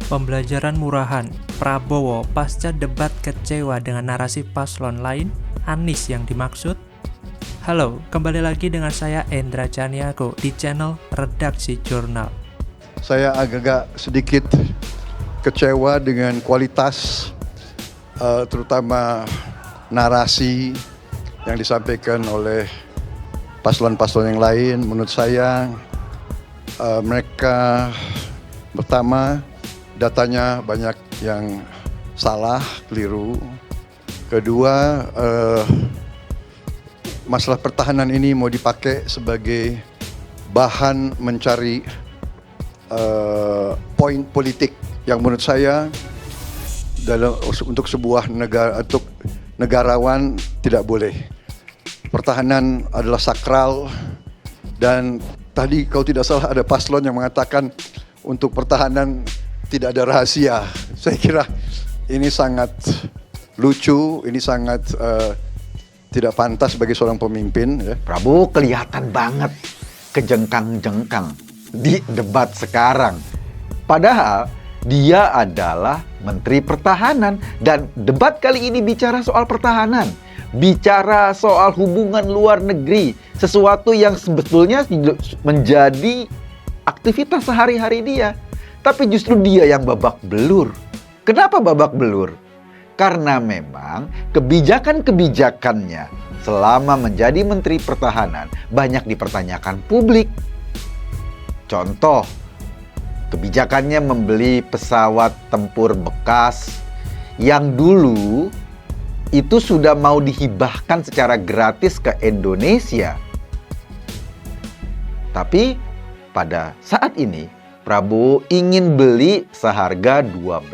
Pembelajaran murahan, Prabowo pasca debat kecewa dengan narasi paslon lain, Anies yang dimaksud? Halo, kembali lagi dengan saya Endra Caniago di channel Redaksi Jurnal. Saya agak sedikit kecewa dengan kualitas terutama narasi yang disampaikan oleh paslon-paslon yang lain. Menurut saya mereka pertama datanya banyak yang salah, keliru. Kedua, masalah pertahanan ini mau dipakai sebagai bahan mencari poin politik yang menurut saya untuk sebuah negara, untuk negarawan tidak boleh. Pertahanan adalah sakral, dan tadi kalau tidak salah ada paslon yang mengatakan untuk pertahanan tidak ada rahasia. Saya kira ini sangat lucu, ini sangat tidak pantas bagi seorang pemimpin. Ya. Prabowo kelihatan banget kejengkang-jengkang di debat sekarang. Padahal dia adalah Menteri Pertahanan dan debat kali ini bicara soal pertahanan, bicara soal hubungan luar negeri, sesuatu yang sebetulnya menjadi aktivitas sehari-hari dia. Tapi justru dia yang babak belur. Kenapa babak belur? Karena memang kebijakan-kebijakannya selama menjadi Menteri Pertahanan banyak dipertanyakan publik. Contoh, kebijakannya membeli pesawat tempur bekas yang dulu itu sudah mau dihibahkan secara gratis ke Indonesia. Tapi pada saat ini Prabowo ingin beli seharga 12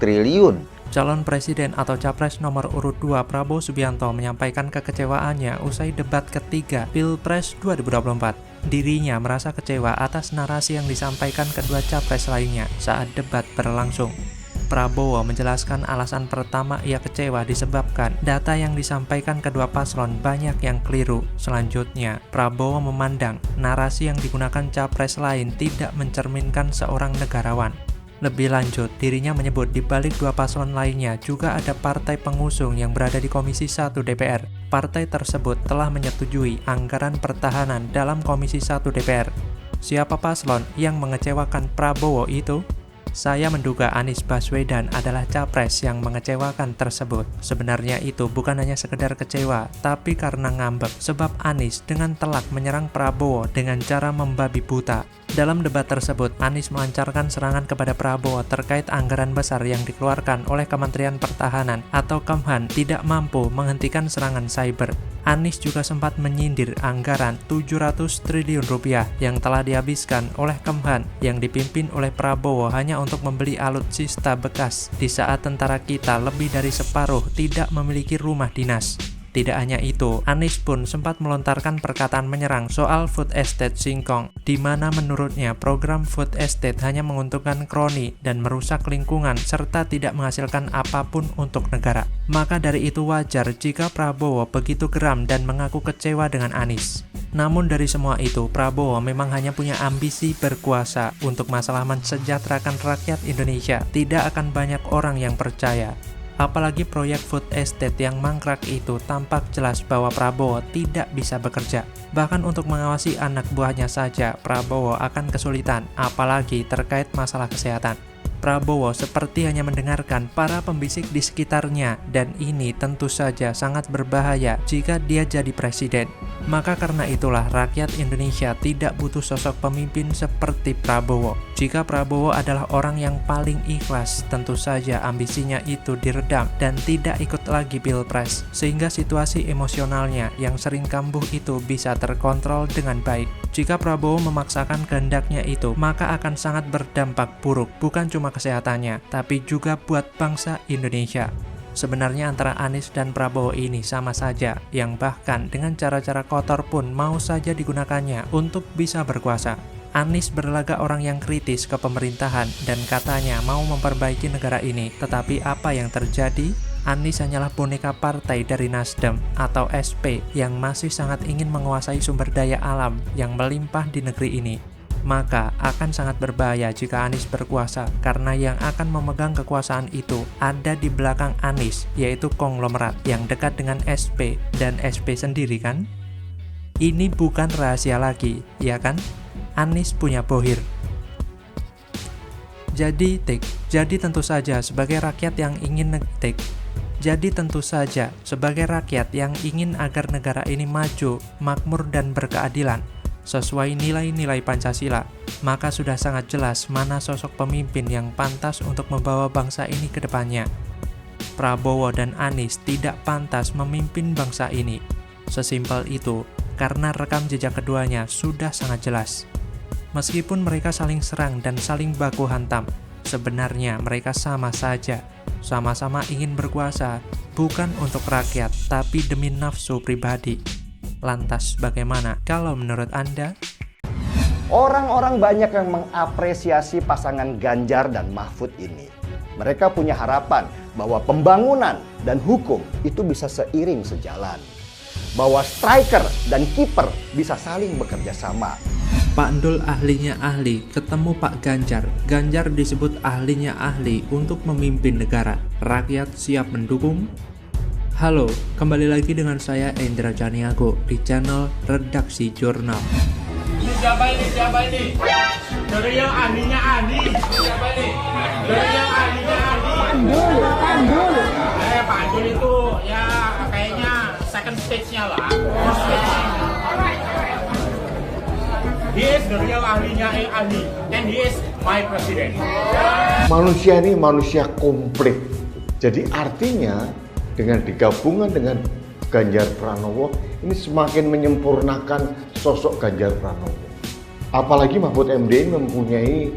triliun. Calon Presiden atau Capres nomor urut 2 Prabowo Subianto menyampaikan kekecewaannya usai debat ketiga Pilpres 2024. Dirinya merasa kecewa atas narasi yang disampaikan kedua capres lainnya saat debat berlangsung. Prabowo menjelaskan alasan pertama ia kecewa disebabkan data yang disampaikan kedua paslon banyak yang keliru. Selanjutnya, Prabowo memandang narasi yang digunakan capres lain tidak mencerminkan seorang negarawan. Lebih lanjut, dirinya menyebut di balik dua paslon lainnya juga ada partai pengusung yang berada di Komisi 1 DPR. Partai tersebut telah menyetujui anggaran pertahanan dalam Komisi 1 DPR. Siapa paslon yang mengecewakan Prabowo itu? Saya menduga Anies Baswedan adalah capres yang mengecewakan tersebut. Sebenarnya itu bukan hanya sekedar kecewa, tapi karena ngambek sebab Anies dengan telak menyerang Prabowo dengan cara membabi buta. Dalam debat tersebut, Anies melancarkan serangan kepada Prabowo terkait anggaran besar yang dikeluarkan oleh Kementerian Pertahanan atau Kemhan tidak mampu menghentikan serangan cyber. Anies juga sempat menyindir anggaran 700 triliun rupiah yang telah dihabiskan oleh Kemhan yang dipimpin oleh Prabowo hanya untuk membeli alutsista bekas di saat tentara kita lebih dari separuh tidak memiliki rumah dinas. Tidak hanya itu, Anies pun sempat melontarkan perkataan menyerang soal food estate singkong, di mana menurutnya program food estate hanya menguntungkan kroni dan merusak lingkungan serta tidak menghasilkan apapun untuk negara. Maka dari itu wajar jika Prabowo begitu geram dan mengaku kecewa dengan Anies. Namun dari semua itu, Prabowo memang hanya punya ambisi berkuasa untuk masalah mensejahterakan rakyat Indonesia. Tidak akan banyak orang yang percaya. Apalagi proyek food estate yang mangkrak itu tampak jelas bahwa Prabowo tidak bisa bekerja. Bahkan untuk mengawasi anak buahnya saja, Prabowo akan kesulitan, apalagi terkait masalah kesehatan. Prabowo seperti hanya mendengarkan para pembisik di sekitarnya, dan ini tentu saja sangat berbahaya jika dia jadi presiden. Maka karena itulah rakyat Indonesia tidak butuh sosok pemimpin seperti Prabowo. Jika Prabowo adalah orang yang paling ikhlas, tentu saja ambisinya itu diredam dan tidak ikut lagi Pilpres, sehingga situasi emosionalnya yang sering kambuh itu bisa terkontrol dengan baik. Jika Prabowo memaksakan kehendaknya itu, maka akan sangat berdampak buruk, bukan cuma kesehatannya, tapi juga buat bangsa Indonesia. Sebenarnya antara Anies dan Prabowo ini sama saja, yang bahkan dengan cara-cara kotor pun mau saja digunakannya untuk bisa berkuasa. Anies berlagak orang yang kritis ke pemerintahan dan katanya mau memperbaiki negara ini, tetapi apa yang terjadi? Anies hanyalah boneka partai dari Nasdem atau SP yang masih sangat ingin menguasai sumber daya alam yang melimpah di negeri ini. maka akan sangat berbahaya jika Anies berkuasa, karena yang akan memegang kekuasaan itu ada di belakang Anies, yaitu konglomerat yang dekat dengan SP dan SP sendiri kan? Ini bukan rahasia lagi, ya kan? Anies punya bohir. Jadi tentu saja sebagai rakyat yang ingin agar negara ini maju, makmur dan berkeadilan sesuai nilai-nilai Pancasila, maka sudah sangat jelas mana sosok pemimpin yang pantas untuk membawa bangsa ini ke depannya. Prabowo dan Anies tidak pantas memimpin bangsa ini. Sesimpel itu, karena rekam jejak keduanya sudah sangat jelas. Meskipun mereka saling serang dan saling baku hantam, sebenarnya mereka sama saja. Sama-sama ingin berkuasa, bukan untuk rakyat, tapi demi nafsu pribadi. Lantas bagaimana kalau menurut Anda? Orang-orang banyak yang mengapresiasi pasangan Ganjar dan Mahfud ini. Mereka punya harapan bahwa pembangunan dan hukum itu bisa seiring sejalan. Bahwa striker dan kiper bisa saling bekerja sama. Pak Ndul ahlinya ahli, ketemu Pak Ganjar. Ganjar disebut ahlinya ahli untuk memimpin negara. Rakyat siap mendukung? Halo, kembali lagi dengan saya Endra Janiago di channel Redaksi Jurnal. Ini siapa ini? Dari yang ahlinya ahli. Siapa ini? Dari yang ahlinya ahli. Pak Ndul. Pak Ndul itu ya kayaknya second stage-nya lah. First stage-nya. He is the real ahlinya ahli. And he is my president. Manusia ini manusia komplit. Jadi artinya dengan digabungan dengan Ganjar Pranowo ini semakin menyempurnakan sosok Ganjar Pranowo. Apalagi Mahfud MD mempunyai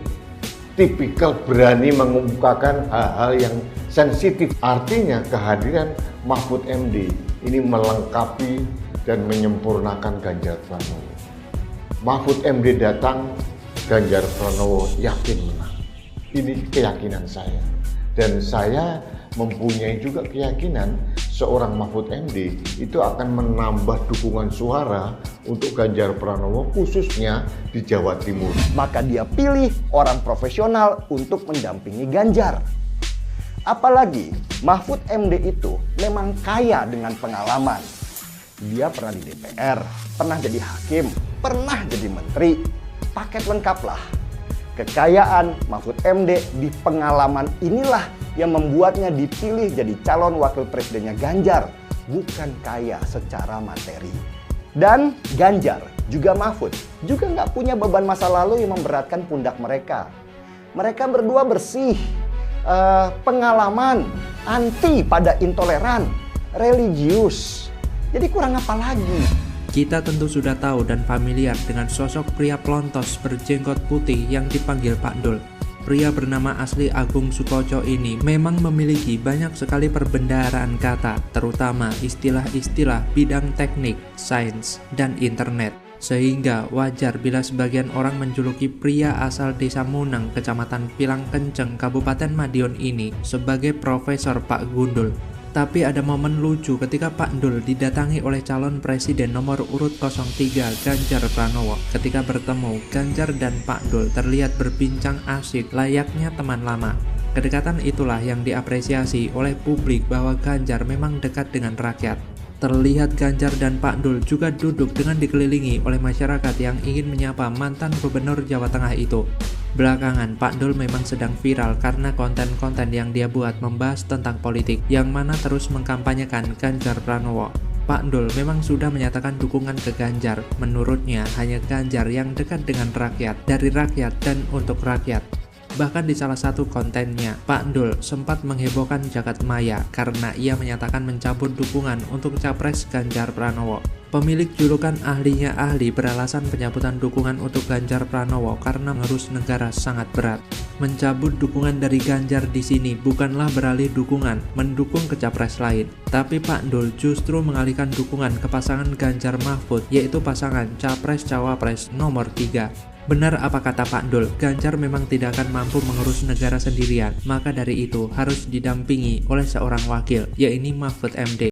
tipikal berani mengemukakan hal-hal yang sensitif. Artinya kehadiran Mahfud MD ini melengkapi dan menyempurnakan Ganjar Pranowo. Mahfud MD datang, Ganjar Pranowo yakin menang. Ini keyakinan saya. Dan saya mempunyai juga keyakinan seorang Mahfud MD itu akan menambah dukungan suara untuk Ganjar Pranowo khususnya di Jawa Timur. Maka dia pilih orang profesional untuk mendampingi Ganjar. Apalagi Mahfud MD itu memang kaya dengan pengalaman. Dia pernah di DPR, pernah jadi hakim, pernah jadi menteri. Paket lengkap lah. Kekayaan Mahfud MD di pengalaman inilah yang membuatnya dipilih jadi calon wakil presidennya Ganjar, bukan kaya secara materi. Dan Ganjar juga Mahfud juga nggak punya beban masa lalu yang memberatkan pundak mereka. Mereka berdua bersih, pengalaman, anti pada intoleran, religius. Jadi kurang apa lagi? Kita tentu sudah tahu dan familiar dengan sosok pria pelontos berjenggot putih yang dipanggil Pak Ndul. Pria bernama asli Agung Sukoco ini memang memiliki banyak sekali perbendaharaan kata, terutama istilah-istilah bidang teknik, sains, dan internet. Sehingga wajar bila sebagian orang menjuluki pria asal desa Munang, kecamatan Pilang Kenceng, Kabupaten Madiun ini sebagai Profesor Pak Gundul. Tapi ada momen lucu ketika Pak Ndul didatangi oleh calon presiden nomor urut 03 Ganjar Pranowo. Ketika bertemu, Ganjar dan Pak Ndul terlihat berbincang asyik layaknya teman lama. Kedekatan itulah yang diapresiasi oleh publik bahwa Ganjar memang dekat dengan rakyat. Terlihat Ganjar dan Pak Ndul juga duduk dengan dikelilingi oleh masyarakat yang ingin menyapa mantan gubernur Jawa Tengah itu. Belakangan, Pak Ndul memang sedang viral karena konten-konten yang dia buat membahas tentang politik, yang mana terus mengkampanyekan Ganjar Pranowo. Pak Ndul memang sudah menyatakan dukungan ke Ganjar. Menurutnya, hanya Ganjar yang dekat dengan rakyat, dari rakyat dan untuk rakyat. Bahkan di salah satu kontennya, Pak Ndul sempat menghebohkan jagat maya karena ia menyatakan mencabut dukungan untuk capres Ganjar Pranowo. Pemilik julukan ahlinya ahli beralasan pencabutan dukungan untuk Ganjar Pranowo karena mengurus negara sangat berat. Mencabut dukungan dari Ganjar di sini bukanlah beralih dukungan mendukung ke capres lain, tapi Pak Ndul justru mengalihkan dukungan ke pasangan Ganjar Mahfud, yaitu pasangan capres-cawapres nomor 3. Benar apa kata Pak Ndul, Ganjar memang tidak akan mampu mengurus negara sendirian, maka dari itu harus didampingi oleh seorang wakil, yaitu Mahfud MD.